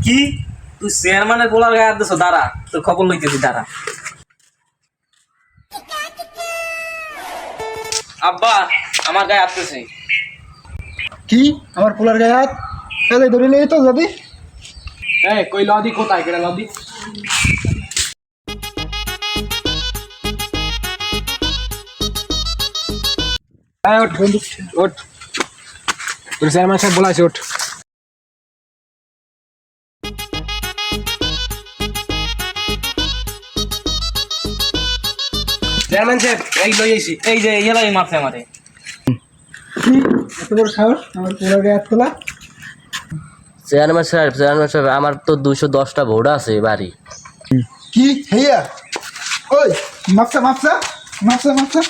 কি তুই চেয়ারম্যানের পোলার গায়ে হাত দিছ? দাঁড়া, তোর খবর লইতেছি, দাঁড়া। আব্বা আমার গায়ে হাত দিছে। কি আমার পোলার গায়ে হাত? তাহলে ধরিলে তো যদি কই লদি কোথায় কেডা লদি? ওঠ ওঠ, তোর চেয়ারম্যান সাহেব বলাইছে, ওঠ। চেয়ারম্যান সাহেব এই লই আইছি। এই যে এলাই মারছে আমারে। কি এত বড় সাহস আমার পোলার গায়ে হাত তোলা? চেয়ারম্যান সাহেব আমার তো 210টা ভোট আছে বাড়ি। কি হেয়া? ওই মাপসা মাপসা মাপসা মাপসা